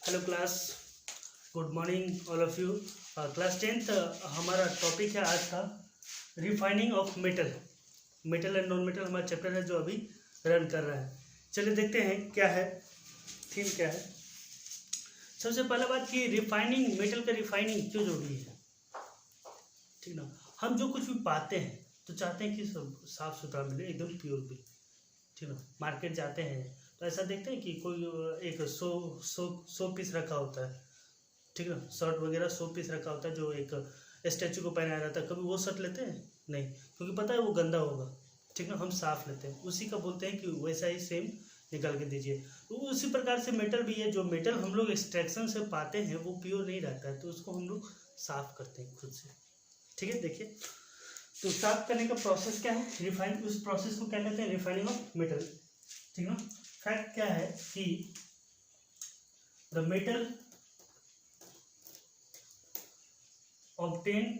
Hello class, good morning all of you. Class 10th हमारा topic है आज का refining of metal. Metal and non metal हमारा chapter है जो अभी रन कर रहा है। चलिए देखते हैं क्या है, थीम क्या है। सबसे पहला बात कि रिफाइनिंग, मेटल का रिफाइनिंग क्यों जरूरी है, ठीक ना। हम जो कुछ भी पाते हैं तो चाहते हैं कि सब साफ़ सुथरा मिले, एकदम प्योर भी, ठीक ना। मार्केट जाते हैं तो ऐसा देखते हैं कि कोई एक सौ पीस रखा होता है, ठीक ना। शर्ट वगैरह 100 पीस रखा होता है जो एक स्टैचू को पहनाया जाता है। कभी वो शर्ट लेते हैं? नहीं, क्योंकि पता है वो गंदा होगा, ठीक ना। हम साफ लेते हैं, उसी का बोलते हैं कि वैसा ही सेम निकाल के दीजिए। तो उसी प्रकार से मेटल भी है। जो मेटल हम लोग एक्सट्रैक्शन से पाते हैं वो प्योर नहीं रहता है, तो उसको हम लोग साफ करते हैं खुद से, ठीक है। देखिए, तो साफ करने का प्रोसेस क्या है, रिफाइन। उस प्रोसेस को क्या कहते हैं, रिफाइनिंग ऑफ मेटल, ठीक ना। फैक्ट क्या है कि the metal obtained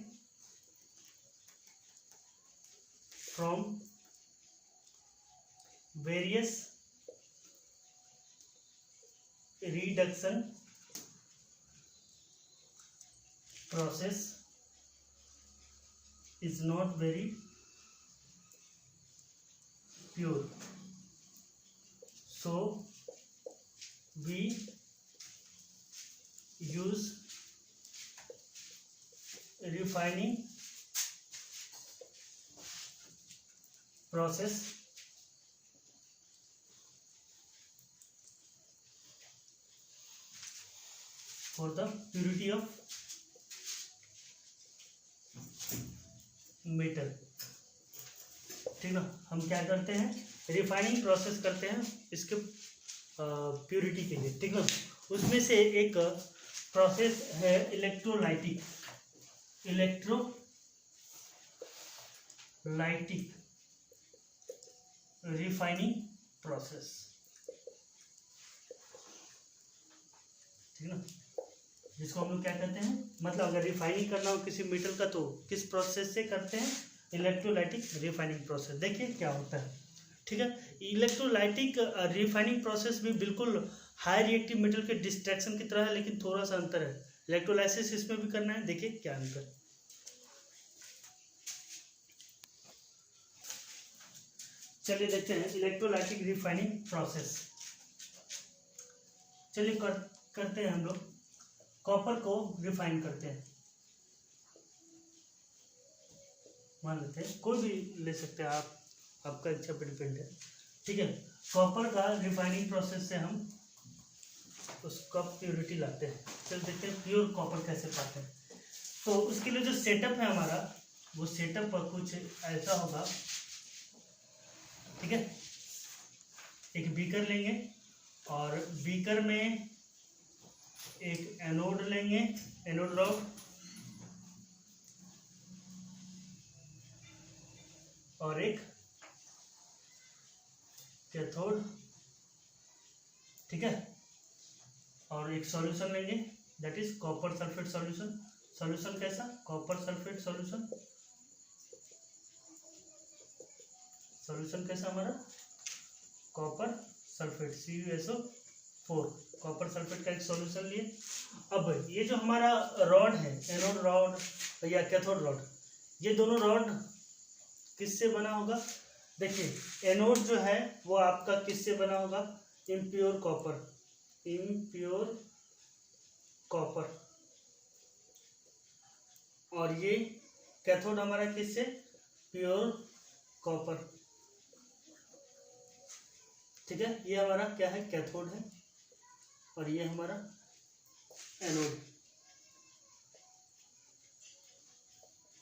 from various reduction process is not very pure, so we use refining process for the purity of metal, ठीक ना। हम क्या करते हैं, रिफाइनिंग प्रोसेस करते हैं इसके प्योरिटी के लिए, ठीक ना। उसमें से एक प्रोसेस है इलेक्ट्रोलाइटिक रिफाइनिंग प्रोसेस, ठीक ना। जिसको हम लोग क्या कहते हैं, मतलब अगर रिफाइनिंग करना हो किसी मेटल का तो किस प्रोसेस से करते हैं, इलेक्ट्रोलाइटिक रिफाइनिंग प्रोसेस। देखिए क्या होता है, ठीक है। इलेक्ट्रोलाइटिक रिफाइनिंग प्रोसेस भी बिल्कुल हाई रिएक्टिव मेटल के डिस्ट्रैक्शन की तरह है, लेकिन थोड़ा सा अंतर है। इलेक्ट्रोलाइसिस इसमें भी करना है, देखिए क्या अंतर। चलिए देखते हैं इलेक्ट्रोलाइटिक रिफाइनिंग प्रोसेस। चलिए करते हैं हम लोग। कॉपर को रिफाइन करते हैं, मान लेते हैं कोई भी ले सकते हैं आप, आपका इच्छा पर डिपेंड है, ठीक है। कॉपर का रिफाइनिंग प्रोसेस से हम उसका प्योरिटी लाते हैं। चल देखते हैं प्योर कॉपर कैसे पाते हैं। तो उसके लिए जो सेटअप है हमारा, वो सेटअप कुछ ऐसा होगा, ठीक है। एक बीकर लेंगे और बीकर में एक एनोड लेंगे, एनोड रॉड, और एक कैथोड, ठीक है। और एक सॉल्यूशन लेंगे, that is copper sulphate solution. Solution कैसा, कॉपर सल्फेट सॉल्यूशन। सॉल्यूशन कैसा हमारा, copper sulphate CuSO4, copper sulphate का एक सॉल्यूशन लिए। अब ये जो हमारा रॉड है, एनोड रॉड या कैथोड रॉड, ये दोनों रॉड किससे बना होगा। देखिए एनोड जो है वो आपका किससे बना होगा, इम्प्योर कॉपर, इम्प्योर कॉपर। और ये कैथोड हमारा किससे, प्योर कॉपर, ठीक है। ये हमारा क्या है, कैथोड है, और ये हमारा एनोड।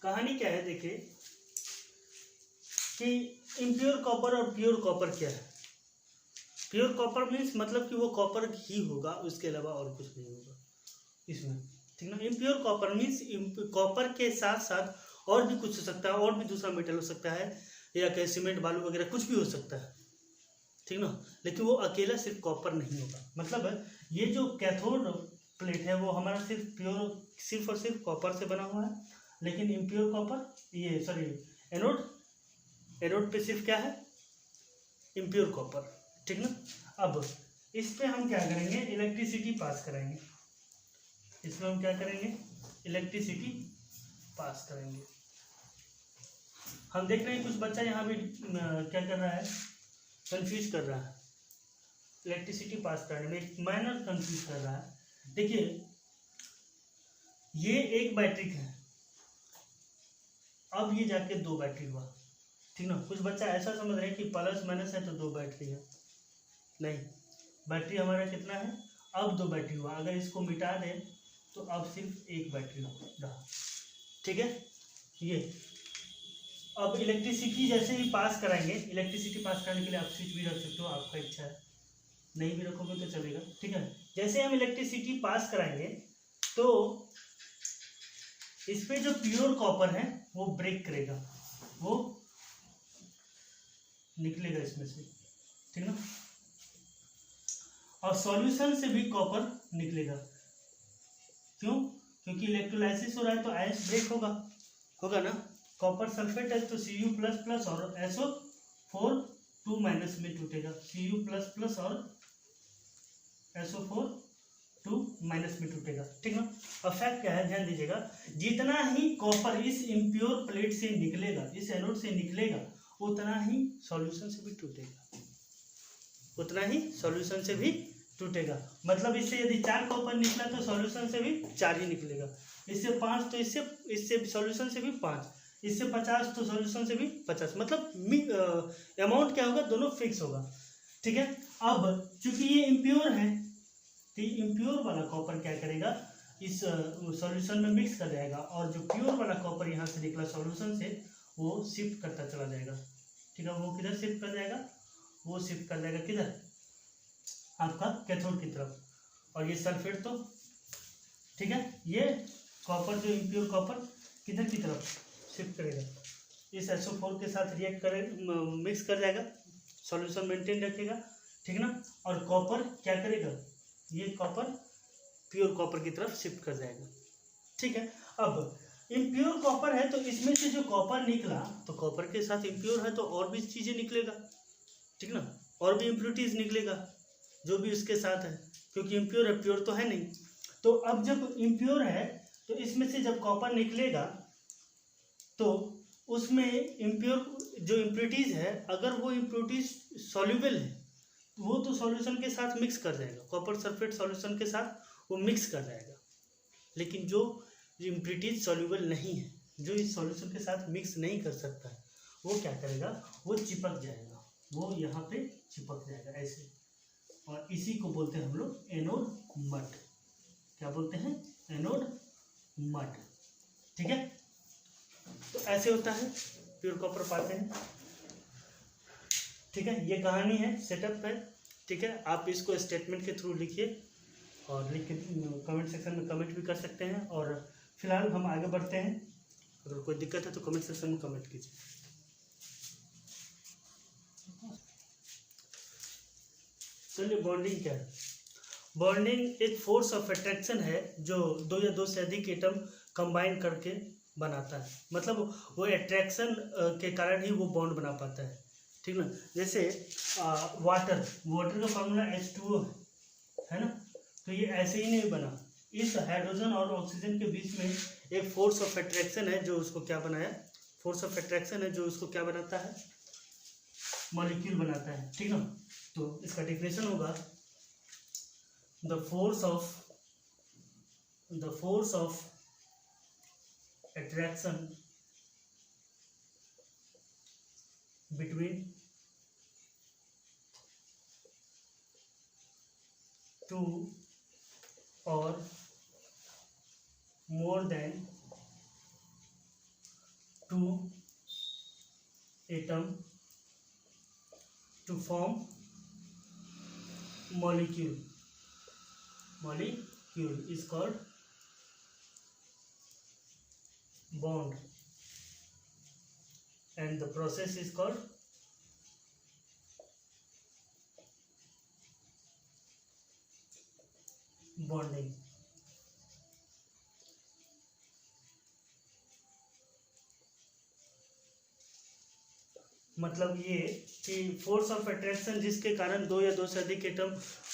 कहानी क्या है, देखिए कि इम्प्योर कॉपर और प्योर कॉपर क्या है। प्योर कॉपर मीन्स मतलब कि वो कॉपर ही होगा, उसके अलावा और कुछ नहीं होगा इसमें, ठीक ना। इम्प्योर कॉपर मीन्स कॉपर के साथ साथ और भी कुछ हो सकता है, और भी दूसरा मेटल हो सकता है, या कहीं सीमेंट बालू वगैरह कुछ भी हो सकता है, ठीक ना। लेकिन वो अकेला सिर्फ कॉपर नहीं होगा। मतलब ये जो कैथोड प्लेट है वो हमारा सिर्फ और सिर्फ कॉपर से बना हुआ है, लेकिन इम्प्योर कॉपर, ये सॉरी एनोड पे सिर्फ क्या है, इम्प्योर कॉपर, ठीक ना। अब इस पे हम क्या करेंगे, इलेक्ट्रिसिटी पास कराएंगे। इसमें हम क्या करेंगे, इलेक्ट्रिसिटी पास करेंगे। हम देख रहे हैं कुछ बच्चा यहाँ भी क्या कर रहा है, कंफ्यूज कर रहा है इलेक्ट्रिसिटी पास करने में, एक माइनर कंफ्यूज कर रहा है। देखिए ये एक बैटरी है, अब ये जाके दो बैटरी हुआ, ठीक ना। कुछ बच्चा ऐसा समझ रहे हैं कि प्लस माइनस है तो दो बैटरी है, नहीं, बैटरी हमारा कितना है, अब दो बैटरी हुआ। अगर इसको मिटा दें तो अब सिर्फ एक बैटरी रहा, ठीक है। ये अब इलेक्ट्रिसिटी जैसे ही पास कराएंगे, इलेक्ट्रिसिटी पास करने के लिए आप स्विच भी रख सकते हो, आपका इच्छा है, नहीं भी रखोगे तो चलेगा, ठीक है। जैसे हम इलेक्ट्रिसिटी पास कराएंगे तो इस पे जो प्योर कॉपर है वो ब्रेक करेगा, वो निकलेगा इसमें से, ठीक ना। और सॉल्यूशन से भी कॉपर निकलेगा, क्यों, क्योंकि इलेक्ट्रोलाइसिस हो रहा है तो आयंस ब्रेक होगा ना। कॉपर सल्फेट है तो Cu++ और SO4 2- में टूटेगा, Cu++ और SO4 2- में टूटेगा, ठीक ना। अब फैक्ट क्या है, ध्यान दीजिएगा, जितना ही कॉपर इस इम्प्योर प्लेट से निकलेगा, इस एनोड से निकलेगा, उतना ही सॉल्यूशन से भी टूटेगा, उतना ही सॉल्यूशन से भी टूटेगा। मतलब इससे यदि 4 कॉपर निकला तो सॉल्यूशन से भी 4 ही निकलेगा, इससे 5 तो इससे सॉल्यूशन से भी 5, इससे 50 तो सॉल्यूशन से भी 50, मतलब अमाउंट क्या होगा, दोनों फिक्स होगा, ठीक है। अब चूंकि ये इम्प्योर है तो इम्प्योर वाला कॉपर क्या करेगा, इस सॉल्यूशन में मिक्स कर जाएगा, और जो प्योर वाला कॉपर यहाँ से निकला सॉल्यूशन से वो शिफ्ट करता चला जाएगा, ठीक है। वो किधर शिफ्ट कर जाएगा, वो शिफ्ट कर जाएगा किधर, आपका कैथोड की तरफ, और ये सल्फेट तो, ठीक है, ये कॉपर जो इम्प्योर कॉपर किधर की तरफ शिफ्ट करेगा, इस SO4 के साथ रिएक्ट करे, मिक्स कर जाएगा, सॉल्यूशन मेंटेन रखेगा, ठीक ना। और कॉपर क्या करेगा, ये कॉपर प्योर कॉपर की तरफ शिफ्ट कर जाएगा, ठीक है। अब इम्प्योर कॉपर है तो इसमें से जो कॉपर निकला, तो कॉपर के साथ इम्प्योर है तो और भी चीजें निकलेगा, ठीक ना, और भी इम्प्योरिटीज निकलेगा जो भी उसके साथ है, क्योंकि इम्प्योर है, प्योर तो है नहीं। तो अब जब इम्प्योर है तो इसमें से जब कॉपर निकलेगा तो उसमें इम्प्योर जो इम्प्योरिटीज है, अगर वो इम्प्योरिटीज सॉल्युबल है तो वो तो सॉल्यूशन के साथ मिक्स कर जाएगा, कॉपर सल्फेट सॉल्यूशन के साथ वो मिक्स कर जाएगा। लेकिन जो इम्प्योरिटीज सॉल्युबल नहीं है, जो इस सॉल्यूशन के साथ मिक्स नहीं कर सकता है, वो क्या करेगा, वो चिपक जाएगा, वो यहाँ पे चिपक जाएगा ऐसे, और इसी को बोलते हैं हम लोग एनोड मड। क्या बोलते हैं, एनोड मड, ठीक है। तो ऐसे होता है, प्योर कॉपर पाते हैं, ठीक है। ये कहानी है, सेटअप है, ठीक है। आप इसको स्टेटमेंट के थ्रू लिखिए और लिख के कमेंट सेक्शन में कमेंट भी कर सकते हैं। और फिलहाल हम आगे बढ़ते हैं, अगर कोई दिक्कत है तो कमेंट सेक्शन में कमेंट कीजिए। चलिए, बॉन्डिंग क्या है। बॉन्डिंग एक फोर्स ऑफ अट्रैक्शन है जो दो या दो से अधिक एटम कंबाइन करके बनाता है, मतलब वो अट्रैक्शन के कारण ही वो बॉन्ड बना पाता है, ठीक ना। जैसे वाटर का फॉर्मूला H2O है ना, तो ये ऐसे ही नहीं बना, इस हाइड्रोजन और ऑक्सीजन के बीच में एक फोर्स ऑफ अट्रैक्शन है जो उसको क्या बनाया, फोर्स ऑफ अट्रैक्शन है जो उसको क्या बनाता है, मॉलिक्यूल बनाता है, ठीक ना। तो इसका डेफिनेशन होगा the force of attraction between two or more than two atom to form molecule is called bond, and the process is called bonding. मतलब ये कि फोर्स ऑफ अट्रैक्शन जिसके कारण दो या दो से अधिक एटम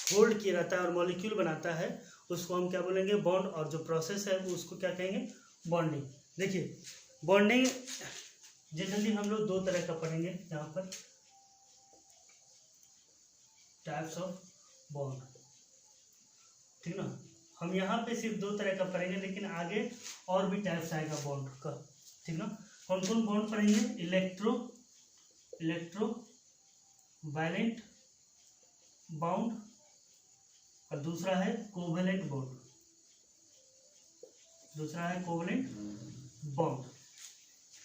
होल्ड किया रहता है और मॉलिक्यूल बनाता है, उसको हम क्या बोलेंगे, बॉन्ड। और जो प्रोसेस है उसको क्या कहेंगे, बॉन्डिंग। देखिए बॉन्डिंग जनरली हम लोग दो तरह का पढ़ेंगे यहाँ पर, टाइप्स ऑफ बॉन्ड, ठीक ना। हम यहाँ पे सिर्फ दो तरह का पढ़ेंगे, लेकिन आगे और भी टाइप्स आएगा बॉन्ड का, ठीक ना। कौन कौन बॉन्ड पढ़ेंगे, इलेक्ट्रो वायलेंट बॉन्ड और दूसरा है कोवेलेंट बॉन्ड, दूसरा है कोवेलेंट बॉन्ड।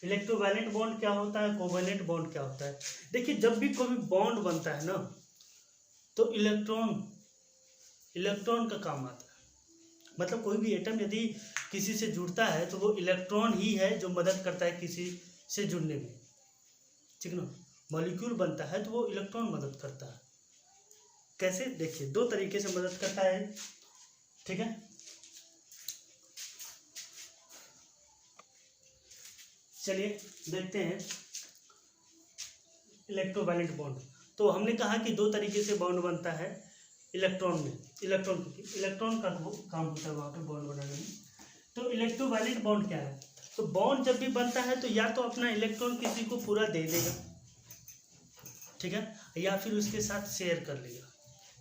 इलेक्ट्रोवैलेंट बॉन्ड क्या होता है, कोवेलेंट बॉन्ड क्या होता है। देखिए जब भी कोई बॉन्ड बनता है ना, तो इलेक्ट्रॉन का काम आता है। मतलब कोई भी एटम यदि किसी से जुड़ता है तो वो इलेक्ट्रॉन ही है जो मदद करता है किसी से जुड़ने में, ठीक ना। मॉलिक्यूल बनता है तो वो इलेक्ट्रॉन मदद करता है। कैसे, देखिए दो तरीके से मदद करता है, ठीक है। चलिए देखते हैं इलेक्ट्रोवैलेंट बॉन्ड। तो हमने कहा कि दो तरीके से बॉन्ड बनता है इलेक्ट्रॉन में, इलेक्ट्रॉन का काम होता है वहाँ पे बॉन्ड बनाने में। तो इलेक्ट्रोवैलेंट बॉन्ड क्या है, तो बॉन्ड जब भी बनता है तो या तो अपना इलेक्ट्रॉन किसी को पूरा दे देगा, ठीक है, या फिर उसके साथ शेयर कर लेगा।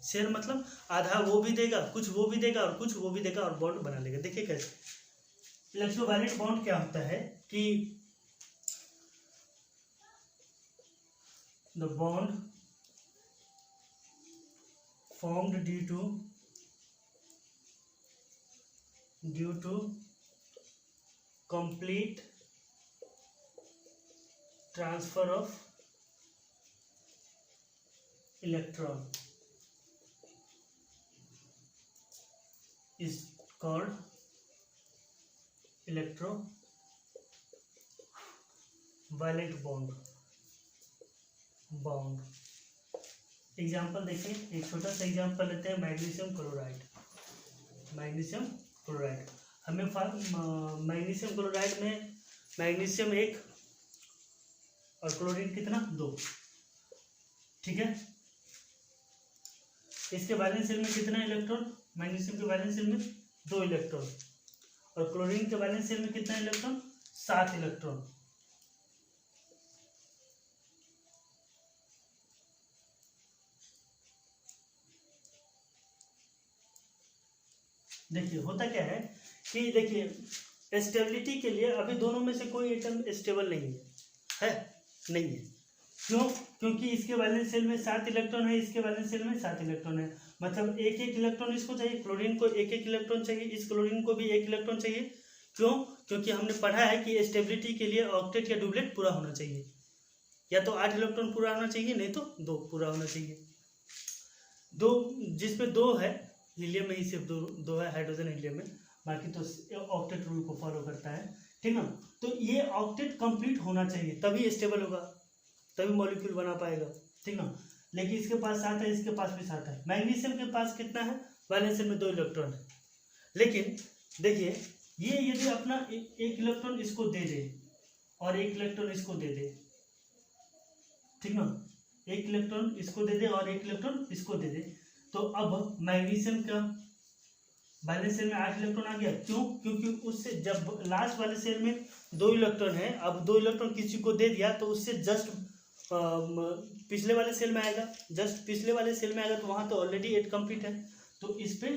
शेयर मतलब आधा वो भी देगा, कुछ वो भी देगा और कुछ वो भी देगा और बॉन्ड बना लेगा। देखिए कैसे इलेक्ट्रोवैलेंट बॉन्ड क्या होता है कि the bond formed due to complete transfer of electron is called electrovalent bond। Example देखिए, एक छोटा सा एग्जाम्पल लेते हैं, मैग्नीशियम क्लोराइड। हमें मैग्नीशियम क्लोराइड में मैग्नीशियम 1 और क्लोरीन कितना 2, ठीक है। इसके वैलेंस शेल में कितना इलेक्ट्रॉन, मैग्नीशियम के वैलेंस शेल में 2 इलेक्ट्रॉन और क्लोरीन के वैलेंस शेल में कितना इलेक्ट्रॉन, 7 इलेक्ट्रॉन। देखिए होता क्या है कि देखिए स्टेबिलिटी के लिए अभी दोनों में से कोई एटम स्टेबल नहीं है, नहीं है। क्यों, क्योंकि इसके वैलेंस शेल में 7 इलेक्ट्रॉन है, इसके वैलेंस शेल में 7 इलेक्ट्रॉन है, मतलब एक एक इलेक्ट्रॉन इसको चाहिए, क्लोरीन को एक एक इलेक्ट्रॉन चाहिए, इस क्लोरीन को भी 1 इलेक्ट्रॉन चाहिए। क्यों, क्योंकि हमने पढ़ा है कि स्टेबिलिटी के लिए ऑक्टेट या डुप्लेट पूरा होना चाहिए, या तो 8 इलेक्ट्रॉन पूरा होना चाहिए, नहीं तो 2 पूरा होना चाहिए। 2 जिसमें 2 है, हीलियम में ही सिर्फ दो है, हाइड्रोजन हीलियम में, बाकी तो ऑक्टेट रूल को फॉलो करता है, ठीक ना। तो ये ऑक्टेट कंप्लीट होना चाहिए, तभी स्टेबल होगा, तभी मॉलिक्यूल बना पाएगा, ठीक ना। लेकिन इसके पास 7 है, इसके पास भी 7 है। मैग्नीशियम के पास कितना है, वैलेंस शेल में 2 इलेक्ट्रॉन है। लेकिन देखिए ये यदि अपना 1 इलेक्ट्रॉन इसको दे दे और 1 इलेक्ट्रॉन इसको दे दे, ठीक ना, 1 इलेक्ट्रॉन इसको दे दे और 1 इलेक्ट्रॉन इसको दे दे, तो अब मैग्नीशियम का वैलेंस शेल में 8 इलेक्ट्रॉन आ गया। क्यों, क्योंकि उससे जब लास्ट वाले शेल में 2 इलेक्ट्रॉन है, अब 2 इलेक्ट्रॉन किसी को दे दिया तो उससे जस्ट पिछले वाले सेल में आएगा, जस्ट पिछले वाले सेल में आएगा, तो वहां तो ऑलरेडी 8 कंप्लीट है, तो इस पे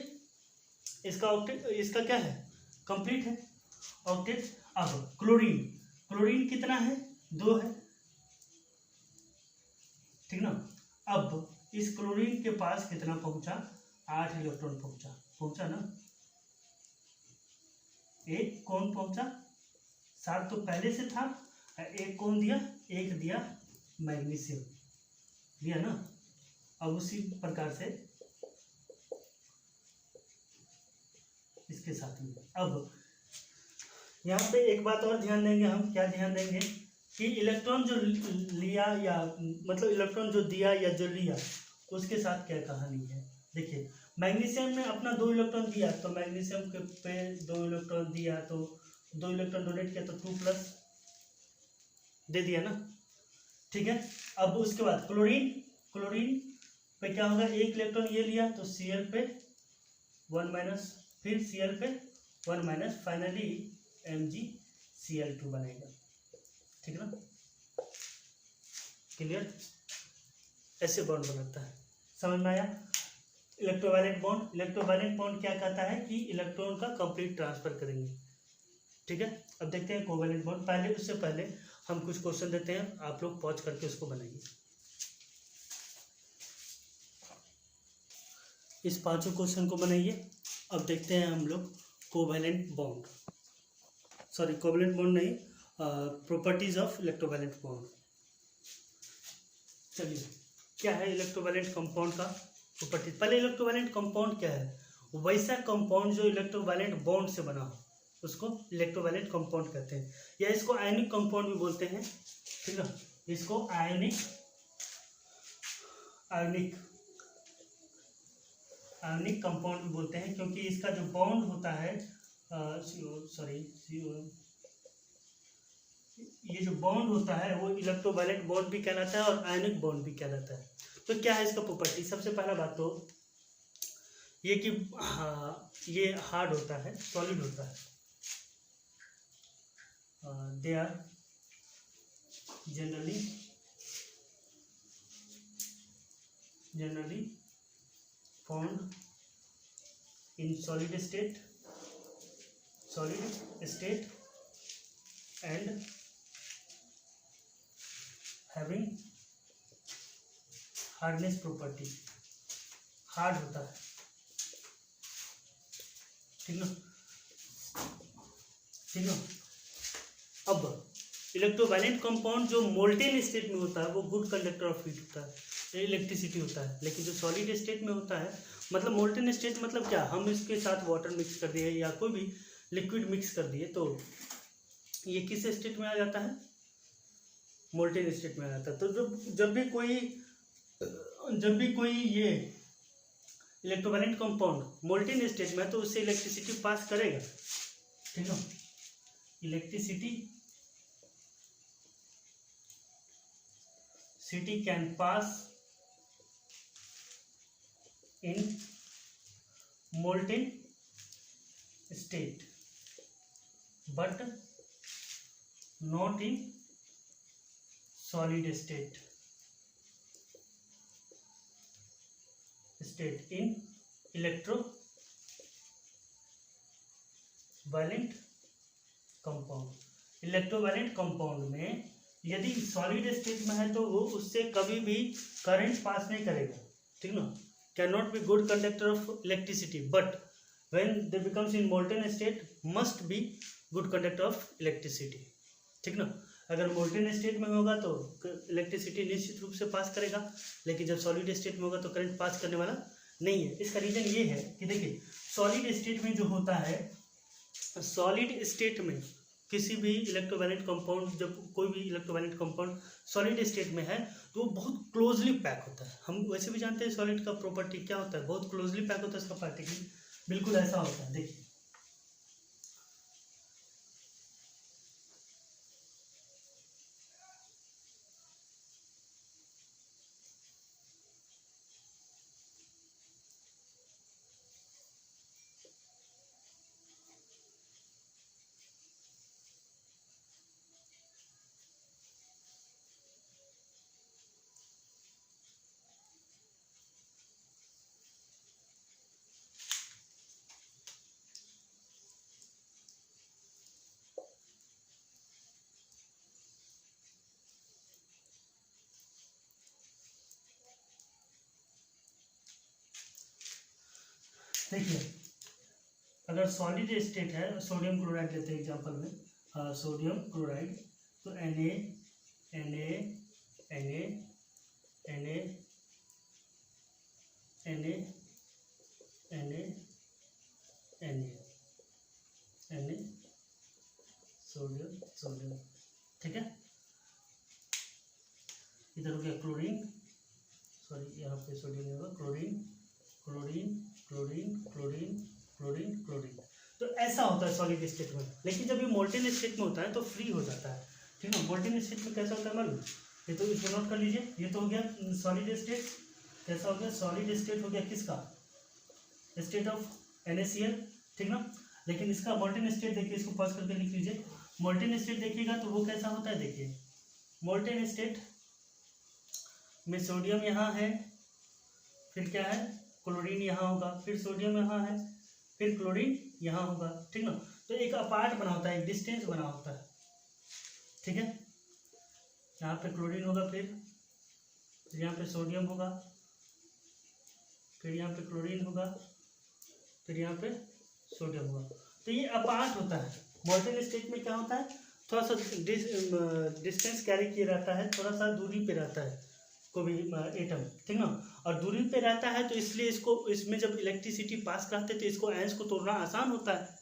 इसका ऑक्टेट, इसका क्या है, कंप्लीट है ऑक्टेट। अब क्लोरीन कितना है, 2 है, ठीक ना। अब इस क्लोरीन के पास कितना पहुंचा, 8 इलेक्ट्रॉन पहुंचा ना। एक कौन पहुंचा, 7 तो पहले से था, एक कौन दिया, एक दिया मैग्नीशियम दिया ना। अब उसी प्रकार से इसके साथ में अब यहाँ पे एक बात और ध्यान देंगे हम, क्या ध्यान देंगे कि इलेक्ट्रॉन जो लिया या मतलब इलेक्ट्रॉन जो दिया या जो लिया उसके साथ क्या कहानी है। देखिए मैग्नीशियम में अपना 2 इलेक्ट्रॉन दिया, तो मैग्नीशियम के पे 2 इलेक्ट्रॉन दिया, तो 2 इलेक्ट्रॉन डोनेट किया, तो 2+ दे दिया ना। ठीक है। अब उसके बाद क्लोरीन पे क्या होगा, एक इलेक्ट्रॉन ये लिया तो Cl पे 1 माइनस, फिर Cl पे 1 माइनस, फाइनली MgCl2 बनेगा। ठीक है ना, क्लियर। ऐसे बॉन्ड बनाता है, समझ में आया। इलेक्ट्रोवायलेंट बॉन्ड क्या कहता है कि इलेक्ट्रॉन का कंप्लीट ट्रांसफर करेंगे। ठीक है, अब देखते हैं कोवेलेंट बॉन्ड। पहले उससे पहले हम कुछ क्वेश्चन देते हैं, आप लोग पॉज करके उसको बनाइए। इस पांचों क्वेश्चन को बनाइए। अब देखते हैं हम लोग covalent bond, sorry covalent bond नहीं, प्रॉपर्टीज ऑफ इलेक्ट्रोवायलेंट बॉन्ड। चलिए, क्या है इलेक्ट्रोवायलेंट कंपाउंड का प्रॉपर्टी। पहले इलेक्ट्रोवायलेंट कंपाउंड क्या है, वैसा कंपाउंड जो इलेक्ट्रोवायलेंट बॉन्ड से बना हो उसको इलेक्ट्रोवायलेंट कंपाउंड कहते हैं, या इसको आयनिक कंपाउंड भी बोलते हैं। ठीक है, इसको आयनिक कंपाउंड भी बोलते हैं, क्योंकि इसका जो बॉन्ड होता है, ये जो बॉन्ड होता है वो इलेक्ट्रोवायलेंट बॉन्ड भी कहलाता है और आयनिक बॉन्ड भी कहलाता है। तो क्या है इसका प्रॉपर्टी। सबसे पहला बात तो ये कि ये हार्ड होता है, सॉलिड होता है। They are generally found in solid state and having hardness property, hard होता है। ठीक है। अब इलेक्ट्रोवायलेंट कंपाउंड जो मोल्टेन स्टेट में होता है वो गुड कंडक्टर ऑफ हीट होता है, इलेक्ट्रिसिटी होता है। लेकिन जो सॉलिड स्टेट में होता है, मतलब मोल्टेन स्टेट मतलब क्या, हम इसके साथ वाटर मिक्स कर दिए या कोई भी लिक्विड मिक्स कर दिए तो ये किस स्टेट में आ जाता है, मोल्टेन स्टेट में आ जाता है। तो जब भी कोई ये इलेक्ट्रोवायलेंट कंपाउंड मोल्टेन स्टेट में है तो उससे इलेक्ट्रिसिटी पास करेगा। ठीक है, electricity can pass in molten state but not in solid state in electrovalent compound में यदि सॉलिड स्टेट में है तो वो उससे कभी भी करंट पास नहीं करेगा। ठीक ना, can not be good conductor of electricity, but when they becomes in molten state must be good conductor of electricity। ठीक ना, अगर मोल्टेन स्टेट में होगा तो इलेक्ट्रिसिटी निश्चित रूप से पास करेगा, लेकिन जब सॉलिड स्टेट में होगा तो करंट पास करने वाला नहीं है। इसका रीजन ये है कि देखिए सॉलिड स्टेट में जो होता है, सॉलिड स्टेट में किसी भी इलेक्ट्रोवायलेंट कंपाउंड, जब कोई भी इलेक्ट्रोवायलेंट कंपाउंड सॉलिड स्टेट में है तो वो बहुत क्लोजली पैक होता है। हम वैसे भी जानते हैं सॉलिड का प्रॉपर्टी क्या होता है, बहुत क्लोजली पैक होता है इसका पार्टिकल, बिल्कुल ऐसा होता है। देखिए अगर सॉलिड स्टेट है, सोडियम क्लोराइड लेते हैं एग्जांपल में, सोडियम क्लोराइड, तो Na सोडियम। ठीक है, इधर हो गया क्लोरीन, सॉरी यहाँ पे सोडियम नहीं होगा, क्लोरीन। तो ऐसा होता है सॉलिड स्टेट में। लेकिन जब ये मोल्टेन स्टेट में होता है तो फ्री हो जाता है। ठीक है, मोल्टेन स्टेट में कैसा होता है मालूम, ये तो इसको नोट कर लीजिए। ये तो हो गया सॉलिड स्टेट। कैसा हो गया? सॉलिड स्टेट हो गया किसका? स्टेट ऑफ NaCl, ठीक ना। लेकिन इसका मोल्टेन स्टेट देखिए, इसको पॉज करके लिख लीजिए। मोल्टेन स्टेट देखिएगा तो वो कैसा होता है, देखिए मोल्टेन स्टेट में सोडियम यहाँ है, फिर क्या है, क्लोरीन यहाँ होगा, फिर सोडियम यहाँ है, फिर क्लोरीन यहाँ होगा, ठीक ना। तो एक अपार्ट बना होता है, एक डिस्टेंस बना होता है, ठीक है। यहाँ पे क्लोरीन होगा, फिर यहाँ पे सोडियम होगा, फिर यहाँ पे क्लोरीन होगा, फिर यहाँ पे सोडियम होगा। तो ये अपार्ट होता है। मोल्टेन स्टेट में क्या होता है, थोड़ा सा डिस्टेंस कैरी किया रहता है, थोड़ा सा दूरी पे रहता है कोई भी एटम, ठीक ना। और दूरी पे रहता है तो इसलिए इसमें जब इलेक्ट्रिसिटी पास कराते हैं तो इसको आयंस को तोड़ना आसान होता है,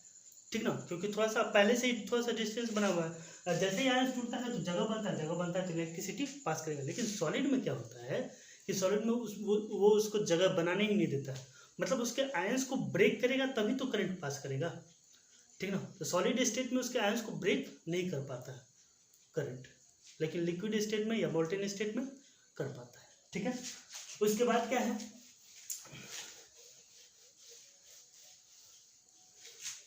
ठीक ना, क्योंकि थोड़ा सा पहले से ही थोड़ा सा डिस्टेंस बना हुआ है। जैसे ही आयंस टूटता है तो जगह बनता है तो इलेक्ट्रिसिटी पास करेगा। लेकिन सॉलिड में क्या होता है कि सॉलिड में वो उसको जगह बनाने ही नहीं देता है, मतलब उसके आयंस को ब्रेक करेगा तभी तो करंट पास करेगा, ठीक ना। तो सॉलिड स्टेट में उसके आयंस को ब्रेक नहीं कर पाता है करंट, लेकिन लिक्विड स्टेट में या मोल्टेन स्टेट में कर पाता है, ठीक है। उसके बाद क्या है,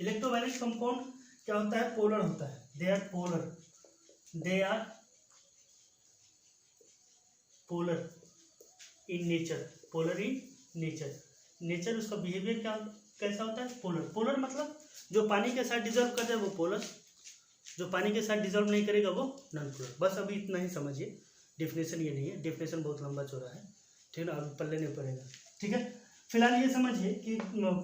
इलेक्ट्रोवायलेंट कंपाउंड क्या होता है, पोलर होता है। They are polar in nature. Nature उसका बिहेवियर क्या कैसा होता है, पोलर मतलब जो पानी के साथ डिजॉल्व कर जाए वो पोलर, जो पानी के साथ डिजॉल्व नहीं करेगा वो नॉन पोलर। बस अभी इतना ही समझिए, डेफिनेशन ये नहीं है, डेफिनेशन बहुत लंबा चौड़ा है, ठीक है ना, अभी पल्ले नहीं पड़ेगा, ठीक है। फिलहाल ये समझिए कि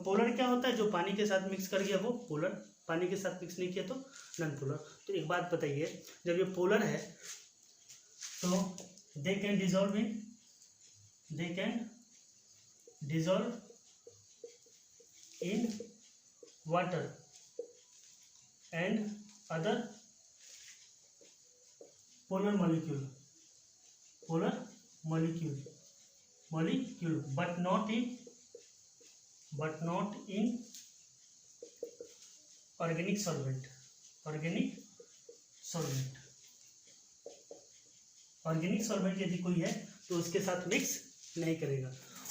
पोलर क्या होता है, जो पानी के साथ मिक्स कर गया वो पोलर, पानी के साथ मिक्स नहीं किया तो नॉन पोलर। तो एक बात बताइए, जब ये पोलर है तो they can dissolve in water and other polar molecule but not in organic solvent। Organic solvent यदि कोई है तो उसके साथ मिक्स नहीं करेगा।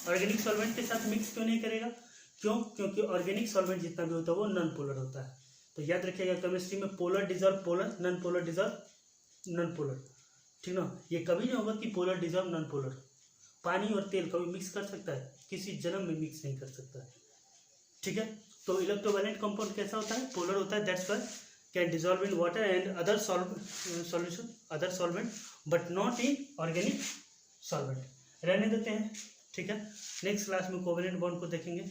ऑर्गेनिक सॉल्वेंट के साथ मिक्स क्यों नहीं करेगा, क्योंकि ऑर्गेनिक सॉल्वेंट जितना भी होता है वो नॉन पोलर होता है। तो याद रखिएगा, केमिस्ट्री में polar dissolve polar, non polar dissolve non polar, ठीक ना। ये कभी नहीं होगा कि पोलर डिजॉल्व नॉन पोलर। पानी और तेल कभी मिक्स कर सकता है, किसी जन्म में मिक्स नहीं कर सकता है, ठीक है। तो इलेक्ट्रोवायलेंट कंपाउंड कैसा होता है, पोलर होता है। That's why can dissolve in water and other solvent but not in organic solvent. रहने देते हैं, ठीक है। नेक्स्ट क्लास में कोवेलेंट बॉन्ड को देखेंगे।